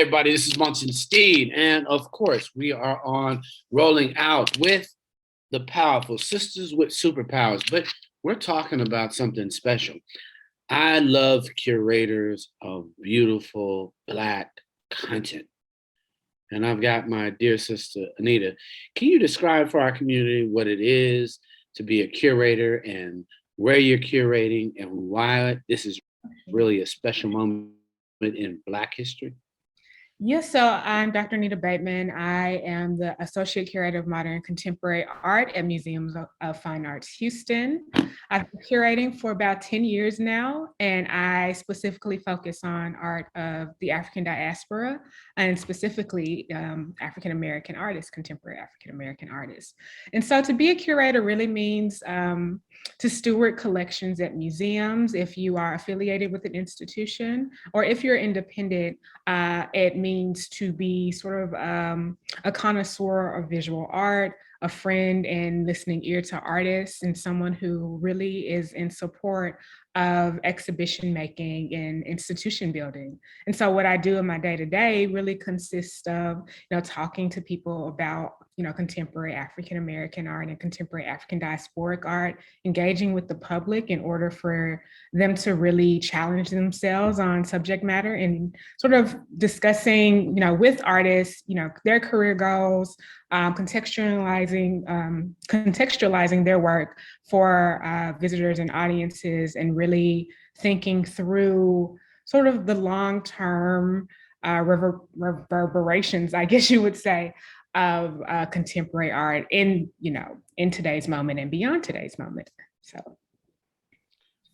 everybody, this is Munson Steed. And of course, we are on Rolling Out with the powerful sisters with superpowers. But we're talking about something special. I love curators of beautiful Black content. And I've got my dear sister, Anita. Can you describe for our community what it is to be a curator and where you're curating and why this is really a special moment in Black history? Yes, so I'm Dr. Anita Bateman. I am the Associate Curator of Modern and Contemporary Art at Museums of Fine Arts Houston. I've been curating for about 10 years now, and I specifically focus on art of the African diaspora and specifically African-American artists, contemporary African-American artists. And so to be a curator really means to steward collections at museums if you are affiliated with an institution, or if you're independent, it means to be sort of a connoisseur of visual art, a friend and listening ear to artists, and someone who really is in support of exhibition making and institution building. And so what I do in my day-to-day really consists of, talking to people about, contemporary African-American art and contemporary African diasporic art, engaging with the public in order for them to really challenge themselves on subject matter and sort of discussing, with artists, their career goals, contextualizing their work for visitors and audiences, and really thinking through sort of the long-term reverberations, I guess you would say, of contemporary art in today's moment and beyond today's moment.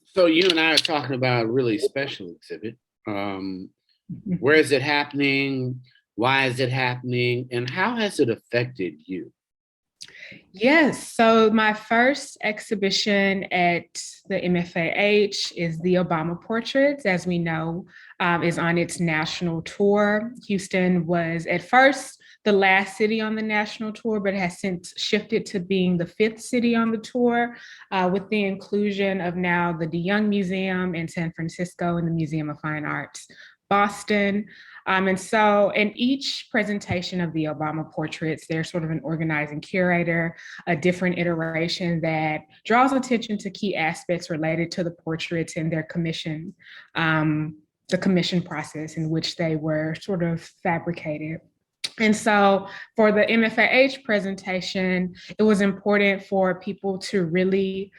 So you and I are talking about a really special exhibit. Where is it happening? Why is it happening? And how has it affected you? Yes, so my first exhibition at the MFAH is the Obama Portraits, as we know, is on its national tour. Houston was at first the last city on the national tour, but has since shifted to being the 5th city on the tour, with the inclusion of now the DeYoung Museum in San Francisco and the Museum of Fine Arts, Boston. And so in each presentation of the Obama Portraits, there's sort of an organizing curator, a different iteration that draws attention to key aspects related to the portraits and their commission, the commission process in which they were sort of fabricated. And so for the MFAH presentation, it was important for people to really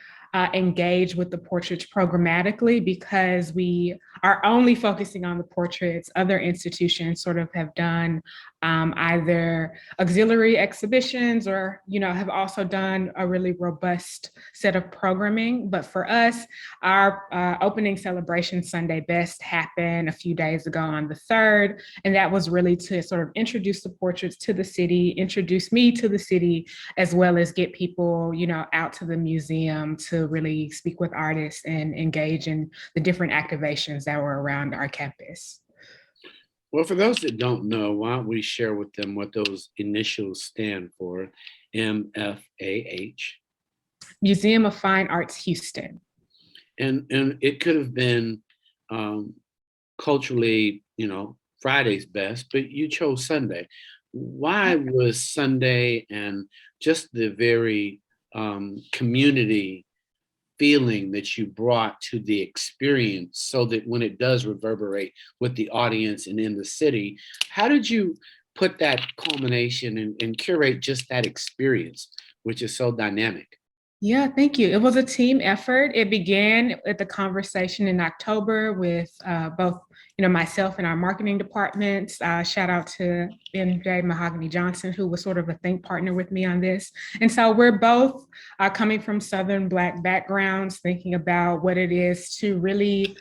engage with the portraits programmatically, because we are only focusing on the portraits. Other institutions sort of have done either auxiliary exhibitions or, have also done a really robust set of programming. But for us, our opening celebration Sunday Best happened a few days ago on the 3rd. And that was really to sort of introduce the portraits to the city, introduce me to the city, as well as get people, out to the museum to really speak with artists and engage in the different activations that were around our campus. Well, for those that don't know, why don't we share with them what those initials stand for? MFAH. Museum of Fine Arts Houston. And it could have been culturally, Friday's best, but you chose Sunday. Why was Sunday and just the very community feeling that you brought to the experience, so that when it does reverberate with the audience and in the city, how did you put that culmination and curate just that experience, which is so dynamic? Yeah, thank you. It was a team effort. It began at the conversation in October with both, myself and our marketing departments. Shout out to MJ Mahogany Johnson, who was sort of a think partner with me on this. And so we're both coming from Southern Black backgrounds, thinking about what it is to really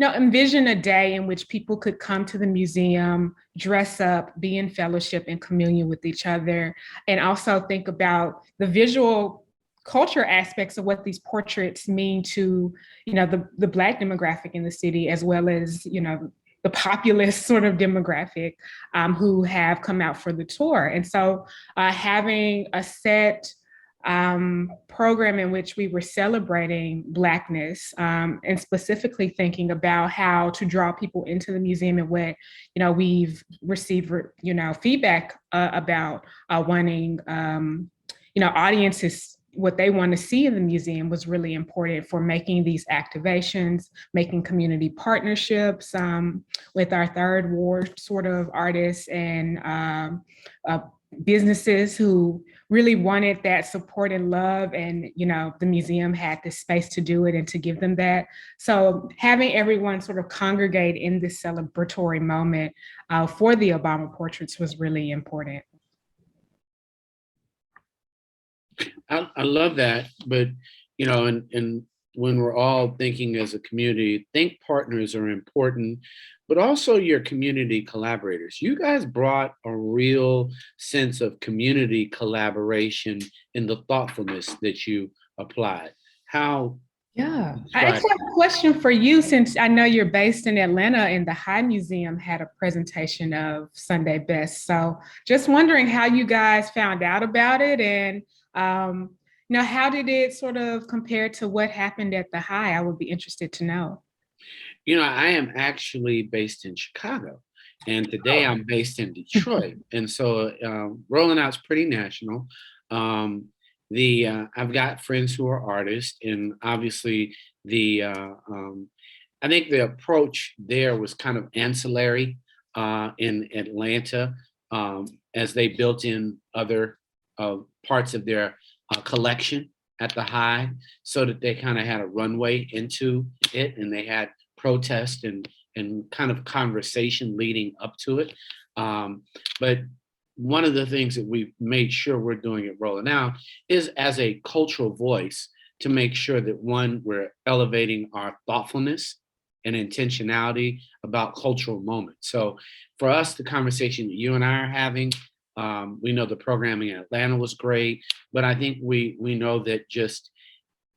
envision a day in which people could come to the museum, dress up, be in fellowship and communion with each other, and also think about the visual culture aspects of what these portraits mean to, the Black demographic in the city, as well as, the populist sort of demographic who have come out for the tour. And so having a set program in which we were celebrating Blackness, and specifically thinking about how to draw people into the museum, and what, we've received, feedback about wanting, audiences, what they want to see in the museum was really important for making these activations, making community partnerships with our third ward sort of artists and businesses who really wanted that support and love. And, the museum had the space to do it and to give them that. So having everyone sort of congregate in this celebratory moment for the Obama portraits was really important. I love that, but and when we're all thinking as a community, think partners are important, but also your community collaborators. You guys brought a real sense of community collaboration in the thoughtfulness that you applied. How? Yeah, I Describe. actually have a question for you, since I know you're based in Atlanta and the High Museum had a presentation of Sunday Best. So just wondering how you guys found out about it, and how did it sort of compare to what happened at the High? I would be interested to know. I am actually based in Chicago, and today I'm based in Detroit, and so rolling out's pretty national. Um, the I've got friends who are artists, and obviously the I think the approach there was kind of ancillary in Atlanta, as they built in other parts of their collection at the High, so that they kind of had a runway into it, and they had protest and kind of conversation leading up to it. But one of the things that we've made sure we're doing at Rolling Out is as a cultural voice to make sure that, one, we're elevating our thoughtfulness and intentionality about cultural moments. So for us, the conversation that you and I are having, we know the programming in Atlanta was great, but I think we know that just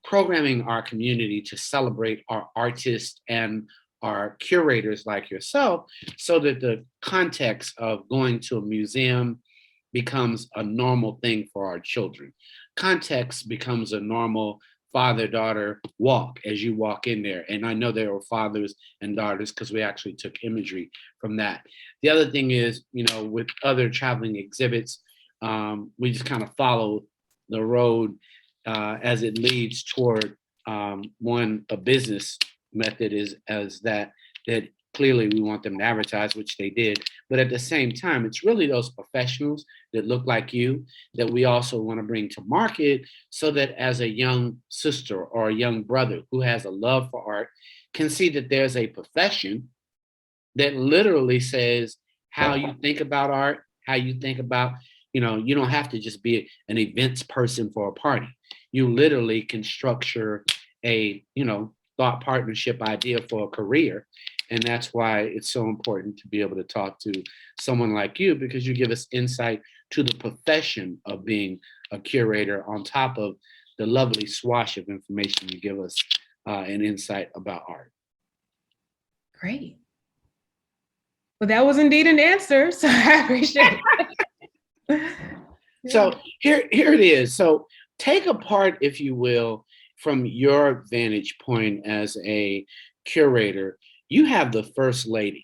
programming our community to celebrate our artists and our curators like yourself, so that the context of going to a museum becomes a normal thing for our children. Context becomes a normal father-daughter walk as you walk in there. And I know there were fathers and daughters because we actually took imagery from that. The other thing is, with other traveling exhibits, we just kind of follow the road as it leads toward a business method is as that clearly we want them to advertise, which they did. But at the same time, it's really those professionals that look like you that we also want to bring to market, so that as a young sister or a young brother who has a love for art can see that there's a profession that literally says how you think about art, how you think about, you don't have to just be an events person for a party. You literally can structure a, thought partnership idea for a career. And that's why it's so important to be able to talk to someone like you, because you give us insight to the profession of being a curator, on top of the lovely swash of information you give us, an insight about art. Great. Well, that was indeed an answer, so I appreciate it. So here it is. So take apart, if you will, from your vantage point as a curator, you have the first lady,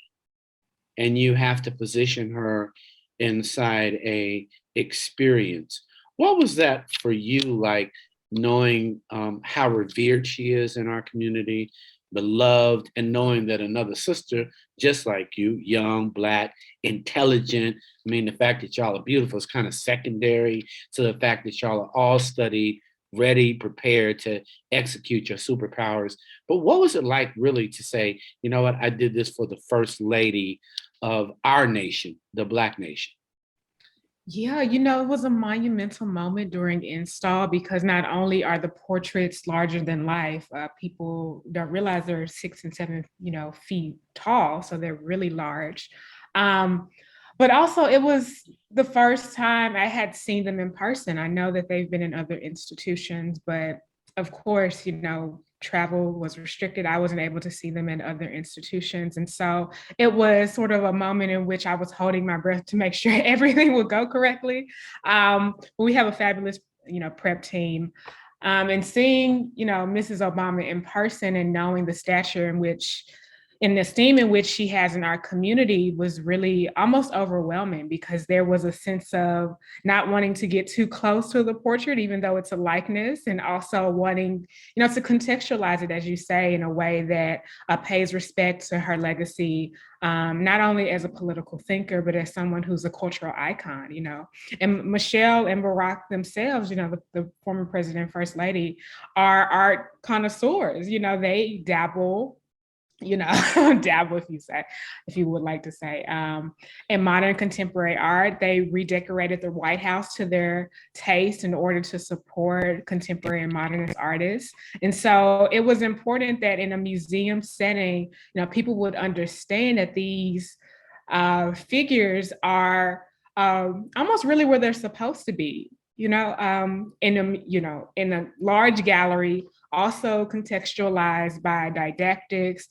and you have to position her inside a experience. What was that for you like, knowing how revered she is in our community, beloved, and knowing that another sister, just like you, young, Black, intelligent. I mean, the fact that y'all are beautiful is kind of secondary to the fact that y'all are all studied, ready, prepared to execute your superpowers. But what was it like really to say, you know what, I did this for the first lady of our nation, the Black nation? Yeah, it was a monumental moment during install, because not only are the portraits larger than life, people don't realize they're 6 and 7, feet tall, so they're really large. Um, but also, it was the first time I had seen them in person. I know that they've been in other institutions, but of course, travel was restricted. I wasn't able to see them in other institutions. And so it was sort of a moment in which I was holding my breath to make sure everything would go correctly. But we have a fabulous prep team. And seeing, Mrs. Obama in person and knowing the stature in the esteem in which she has in our community was really almost overwhelming, because there was a sense of not wanting to get too close to the portrait, even though it's a likeness, and also wanting, to contextualize it, as you say, in a way that pays respect to her legacy, not only as a political thinker, but as someone who's a cultural icon. And Michelle and Barack themselves, the former president, first lady, are art connoisseurs. They dabble, dabble, if you would like to say, in modern contemporary art. They redecorated the White House to their taste in order to support contemporary and modernist artists. And so it was important that in a museum setting, people would understand that these figures are almost really where they're supposed to be, in a large gallery, also contextualized by didactics,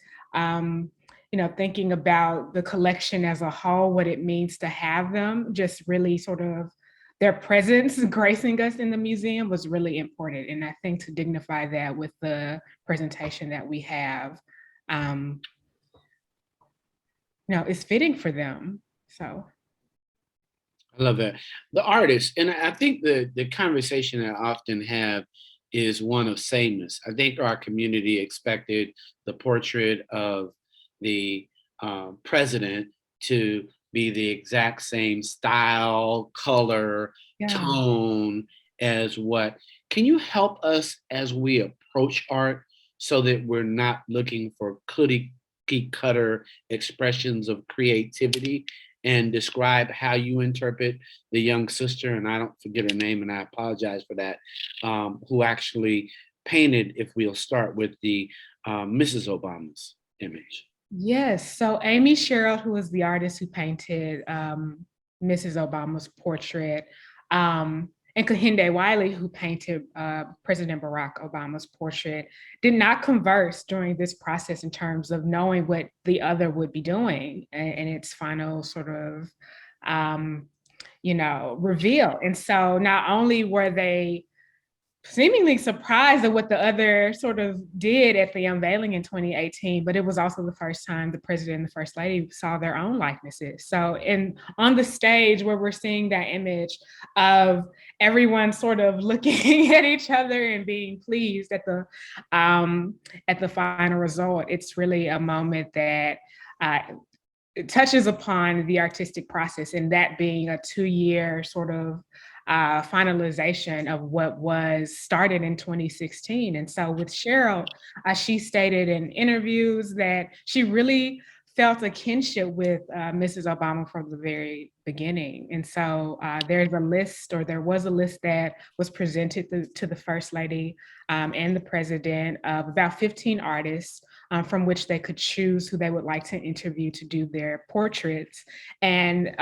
thinking about the collection as a whole, what it means to have them, just really sort of their presence gracing us in the museum was really important. And I think to dignify that with the presentation that we have, is fitting for them. So. I love that. The artist, and I think the conversation I often have is one of sameness. I think our community expected the portrait of the president to be the exact same style, color, tone as what. Can you help us as we approach art so that we're not looking for cookie cutter expressions of creativity, and describe how you interpret the young sister, and I don't forget her name, and I apologize for that, who actually painted, if we'll start with the Mrs. Obama's image? Yes, so Amy Sherrill, who was the artist who painted Mrs. Obama's portrait, and Kehinde Wiley, who painted President Barack Obama's portrait, did not converse during this process in terms of knowing what the other would be doing in its final sort of, reveal. And so not only were they seemingly surprised at what the other sort of did at the unveiling in 2018, but it was also the first time the president and the first lady saw their own likenesses. So on the stage where we're seeing that image of everyone sort of looking at each other and being pleased at the final result, it's really a moment that it touches upon the artistic process, and that being a 2-year sort of finalization of what was started in 2016. And so with Cheryl, she stated in interviews that she really felt a kinship with Mrs. Obama from the very beginning. And so there was a list that was presented to the First Lady and the President of about 15 artists from which they could choose who they would like to interview to do their portraits. And,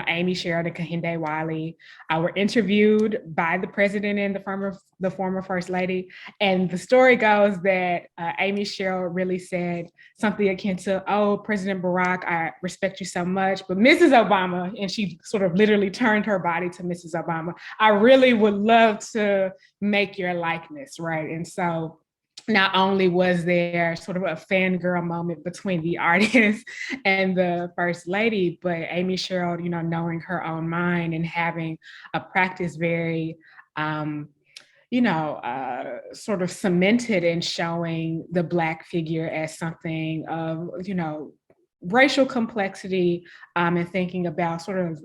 Amy Sherrill and Kehinde Wiley were interviewed by the President and the former First Lady. And the story goes that Amy Sherrill really said something akin to, "Oh, President Barack, I respect you so much, but Mrs. Obama," and she sort of literally turned her body to Mrs. Obama, "I really would love to make your likeness," right? And so not only was there sort of a fangirl moment between the artist and the First Lady, but Amy Sherrill, knowing her own mind and having a practice very, sort of cemented in showing the Black figure as something of, racial complexity, and thinking about sort of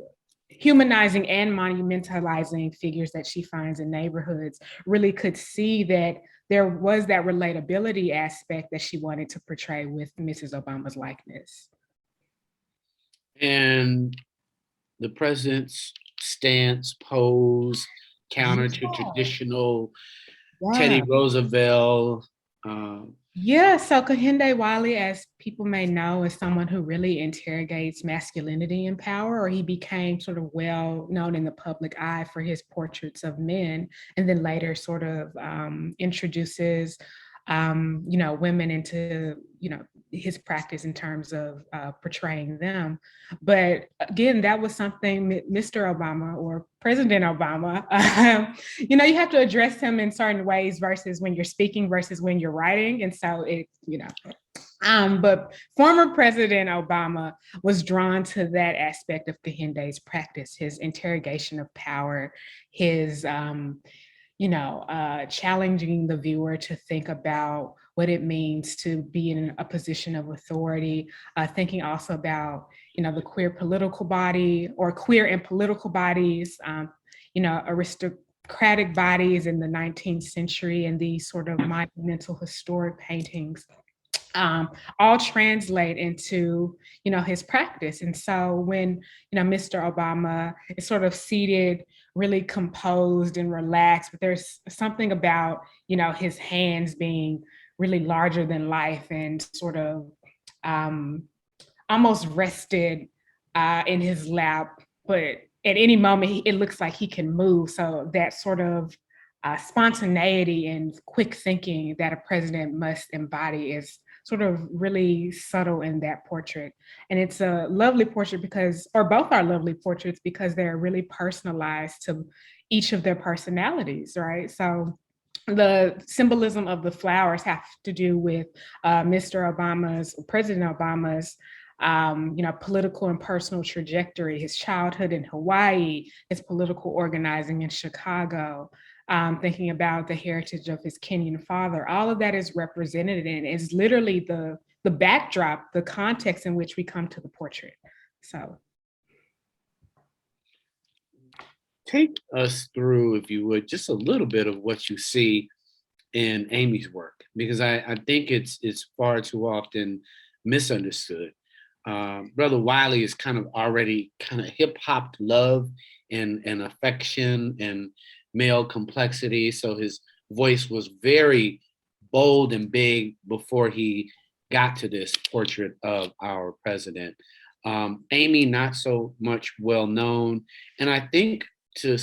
humanizing and monumentalizing figures that she finds in neighborhoods, really could see that there was that relatability aspect that she wanted to portray with Mrs. Obama's likeness. And the president's stance, pose, counter to traditional Teddy Roosevelt. So Kehinde Wiley, as people may know, is someone who really interrogates masculinity and power, or he became sort of well known in the public eye for his portraits of men, and then later sort of introduces women into, his practice in terms of portraying them. But again, that was something Mr. Obama or President Obama, you have to address him in certain ways versus when you're speaking versus when you're writing. And so but former President Obama was drawn to that aspect of Kehinde's practice, his interrogation of power, his challenging the viewer to think about what it means to be in a position of authority, thinking also about, the queer political body or queer and political bodies, aristocratic bodies in the 19th century and these sort of monumental historic paintings. All translate into, his practice. And so when, Mr. Obama is sort of seated, really composed and relaxed, but there's something about, his hands being really larger than life and sort of almost rested in his lap, but at any moment it looks like he can move. So that sort of spontaneity and quick thinking that a president must embody is sort of really subtle in that portrait. And it's a lovely portrait or both are lovely portraits because they're really personalized to each of their personalities, right? So the symbolism of the flowers have to do with President Obama's political and personal trajectory, his childhood in Hawaii, his political organizing in Chicago, thinking about the heritage of his Kenyan father. All of that is represented and is literally the backdrop, the context in which we come to the portrait. So. Take us through, if you would, just a little bit of what you see in Amy's work, because I think it's far too often misunderstood. Brother Wiley is kind of already kind of hip hop love and affection and male complexity. So his voice was very bold and big before he got to this portrait of our president. Amy, not so much well known. And I think to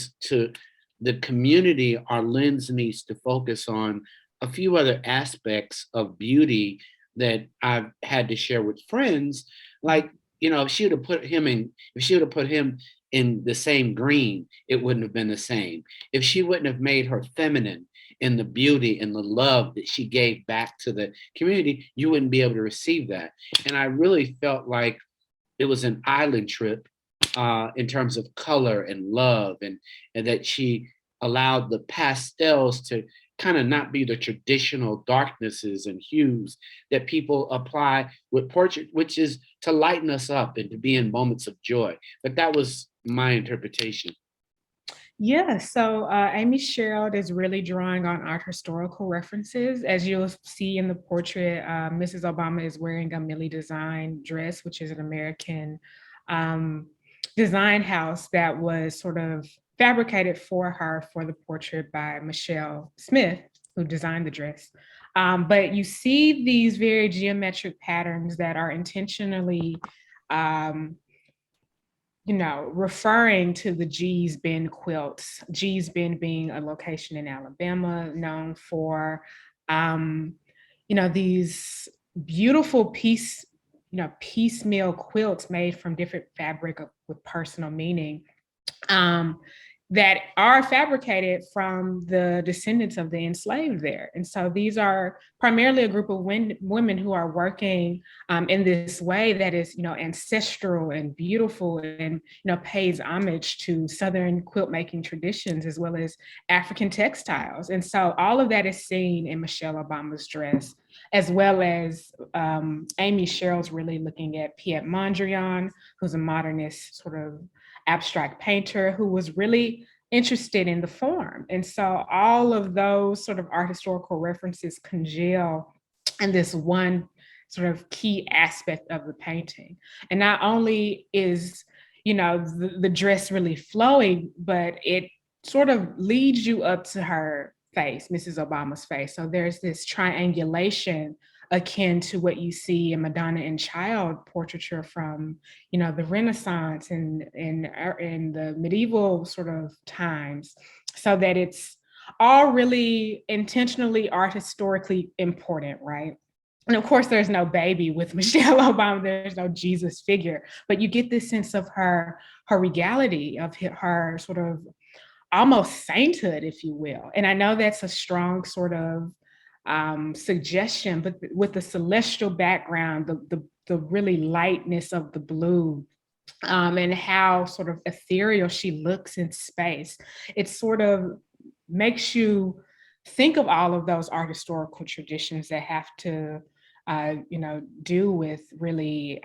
the community, our lens needs to focus on a few other aspects of beauty that I've had to share with friends. Like, if she would have put him in the same green, it wouldn't have been the same. If she wouldn't have made her feminine in the beauty and the love that she gave back to the community, you wouldn't be able to receive that. And I really felt like it was an island trip in terms of color and love, and that she allowed the pastels to kind of not be the traditional darknesses and hues that people apply with portrait, which is to lighten us up and to be in moments of joy. But that was my interpretation. Yeah, so Amy Sherald is really drawing on art historical references. As you'll see in the portrait, Mrs. Obama is wearing a Millie Design dress, which is an American design house that was sort of fabricated for her for the portrait by Michelle Smith, who designed the dress. But you see these very geometric patterns that are intentionally referring to the Gee's Bend quilts, Gee's Bend being a location in Alabama known for, these beautiful piecemeal quilts made from different fabric with personal meaning. That are fabricated from the descendants of the enslaved there. And so these are primarily a group of women who are working in this way that is, ancestral and beautiful and, pays homage to Southern quilt making traditions as well as African textiles. And so all of that is seen in Michelle Obama's dress, as well as Amy Sherald's really looking at Piet Mondrian, who's a modernist sort of abstract painter who was really interested in the form. And so all of those sort of art historical references congeal in this one sort of key aspect of the painting. And not only is, the dress really flowing, but it sort of leads you up to her face, Mrs. Obama's face. So there's this triangulation akin to what you see in Madonna and Child portraiture from, the Renaissance and in the medieval sort of times, so that it's all really intentionally art historically important, right? And of course, there's no baby with Michelle Obama. There's no Jesus figure, but you get this sense of her regality, of her sort of almost sainthood, if you will. And I know that's a strong sort of suggestion, but with the celestial background, the really lightness of the blue, and how sort of ethereal she looks in space, it sort of makes you think of all of those art historical traditions that have to, do with really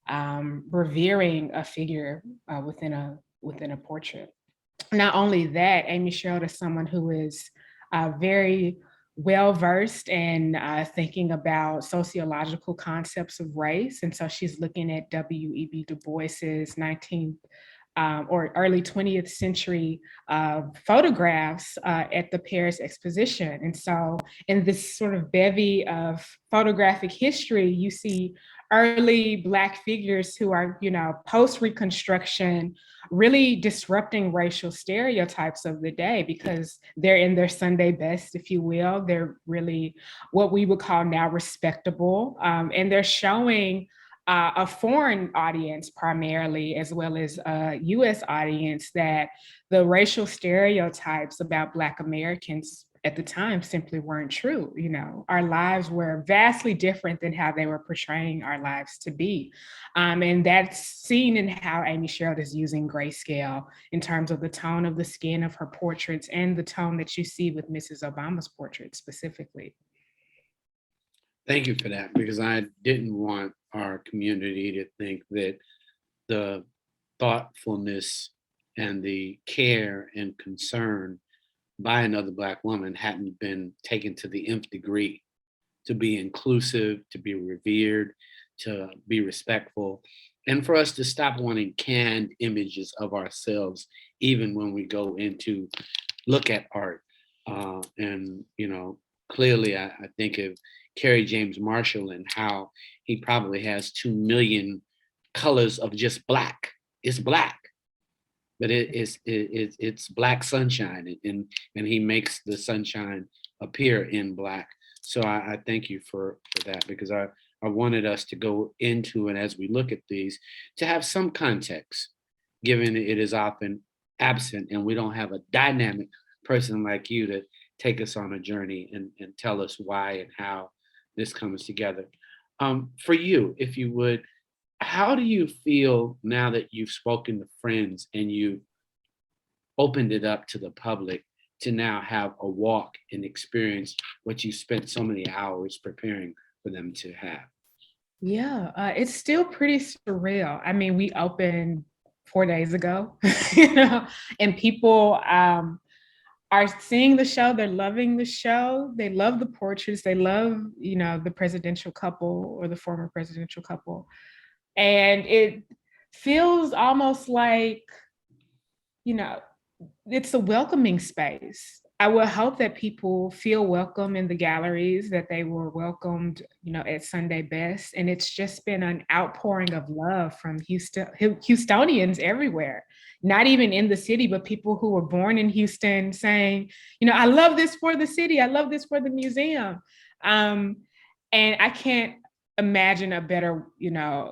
revering a figure within a portrait. Not only that, Amy Sherald is someone who is very well versed in thinking about sociological concepts of race. And so she's looking at W.E.B. Du Bois's 19th or early 20th century photographs at the Paris Exposition. And so in this sort of bevy of photographic history, you see early Black figures who are, post-Reconstruction, really disrupting racial stereotypes of the day because they're in their Sunday best, if you will. They're really what we would call now respectable. And they're showing a foreign audience primarily, as well as a US audience, that the racial stereotypes about Black Americans at the time simply weren't true. Our lives were vastly different than how they were portraying our lives to be. And that's seen in how Amy Sherald is using grayscale in terms of the tone of the skin of her portraits and the tone that you see with Mrs. Obama's portrait specifically. Thank you for that, because I didn't want our community to think that the thoughtfulness and the care and concern by another Black woman hadn't been taken to the nth degree, to be inclusive, to be revered, to be respectful, and for us to stop wanting canned images of ourselves, even when we go into look at art. And clearly, I think of Kerry James Marshall and how he probably has 2 million colors of just black. It's black, but it's black sunshine, and he makes the sunshine appear in black. So I thank you for that, because I wanted us to go into, and as we look at these, to have some context, given it is often absent and we don't have a dynamic person like you to take us on a journey and tell us why and how this comes together. For you, if you would, how do you feel now that you've spoken to friends and you opened it up to the public to now have a walk and experience what you spent so many hours preparing for them to have? Yeah, it's still pretty surreal. I mean, we opened 4 days ago, and people are seeing the show. They're loving the show. They love the portraits. They love, the presidential couple or the former presidential couple. And it feels almost like, you know, it's a welcoming space. I would hope that people feel welcome in the galleries, that they were welcomed, at Sunday Best. And it's just been an outpouring of love from Houstonians everywhere, not even in the city, but people who were born in Houston saying, I love this for the city. I love this for the museum. And I can't imagine a better,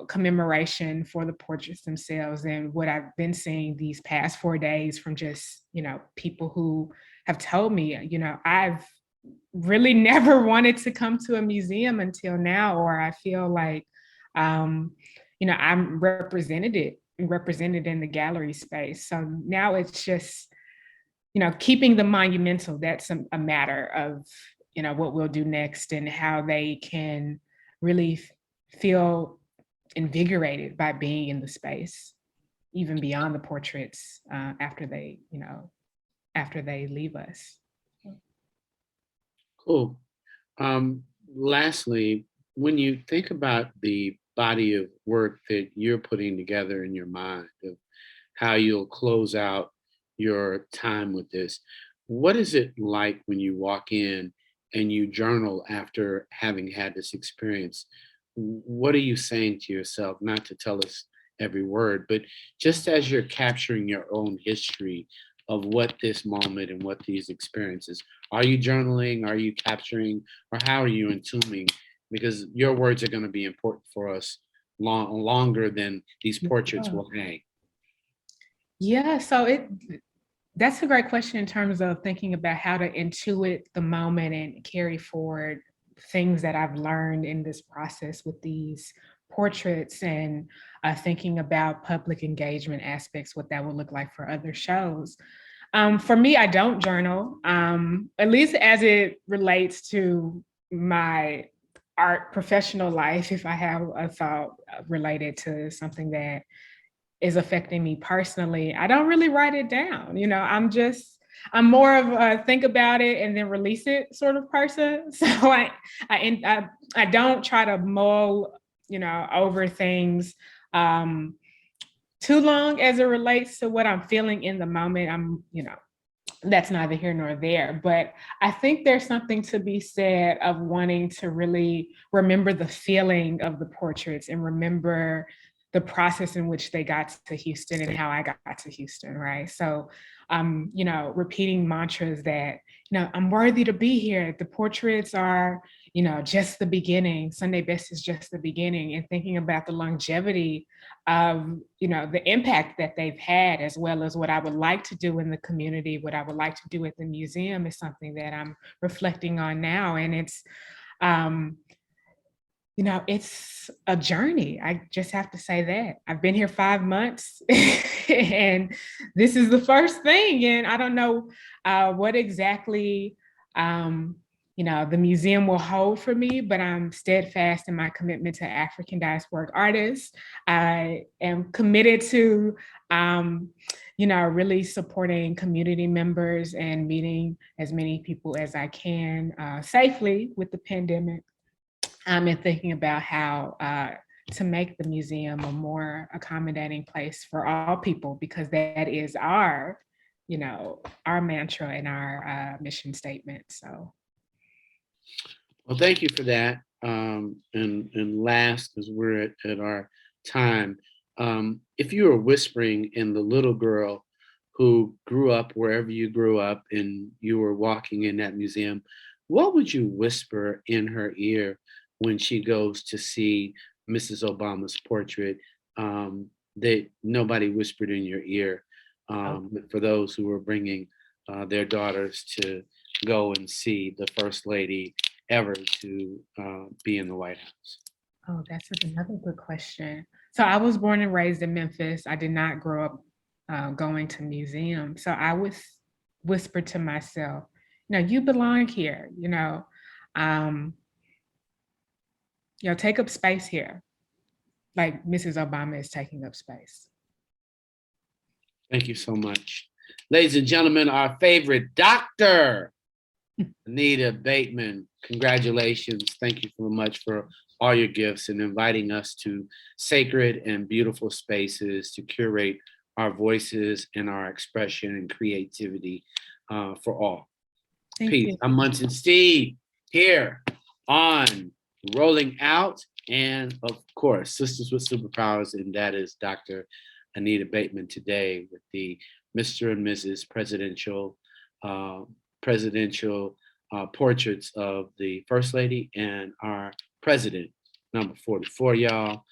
commemoration for the portraits themselves than what I've been seeing these past 4 days from just, people who have told me, I've really never wanted to come to a museum until now, or I feel like, I'm represented in the gallery space. So now it's just, keeping the monumental, that's a matter of, what we'll do next and how they can really feel invigorated by being in the space, even beyond the portraits, after they leave us. Cool. Lastly, when you think about the body of work that you're putting together in your mind of how you'll close out your time with this, what is it like when you walk in and you journal after having had this experience? What are you saying to yourself? Not to tell us every word, but just as you're capturing your own history of what this moment and what these experiences. Are you journaling? Are you capturing? Or how are you entombing? Because your words are going to be important for us longer than these portraits will hang. Yeah, so that's a great question in terms of thinking about how to intuit the moment and carry forward things that I've learned in this process with these portraits, and thinking about public engagement aspects, what that would look like for other shows. For me, I don't journal, at least as it relates to my art professional life. If I have a thought related to something that is affecting me personally, I don't really write it down. I'm more of a think about it and then release it sort of person. So I don't try to mull, over things too long as it relates to what I'm feeling in the moment. That's neither here nor there. But I think there's something to be said of wanting to really remember the feeling of the portraits and remember the process in which they got to Houston and how I got to Houston, right? So, repeating mantras that, I'm worthy to be here. The portraits are, just the beginning. Sunday Best is just the beginning, and thinking about the longevity of, the impact that they've had, as well as what I would like to do in the community, what I would like to do at the museum is something that I'm reflecting on now. And it's a journey. I just have to say that. I've been here 5 months and this is the first thing. And I don't know what exactly, the museum will hold for me, but I'm steadfast in my commitment to African diasporic artists. I am committed to, really supporting community members and meeting as many people as I can safely with the pandemic. And thinking about how to make the museum a more accommodating place for all people, because that is our mantra and our mission statement. So, well, thank you for that. And last, because we're at our time, if you were whispering in the little girl who grew up wherever you grew up and you were walking in that museum, what would you whisper in her ear when she goes to see Mrs. Obama's portrait that nobody whispered in your ear, for those who are bringing their daughters to go and see the first lady ever to be in the White House? Oh, that's another good question. So I was born and raised in Memphis. I did not grow up going to museums. So I would whisper to myself, you belong here, take up space here, like Mrs. Obama is taking up space. Thank you so much. Ladies and gentlemen, our favorite doctor, Anita Bateman. Congratulations. Thank you so much for all your gifts and inviting us to sacred and beautiful spaces to curate our voices and our expression and creativity for all. Thank Peace. you. I'm Munson Steve here on Rolling Out, and of course, Sisters with Superpowers, and that is Dr. Anita Bateman today with the Mr. and Mrs. presidential portraits of the First Lady and our President, number 44, y'all,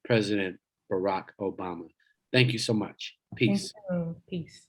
President Barack Obama. Thank you so much. Peace. Thank you. Peace.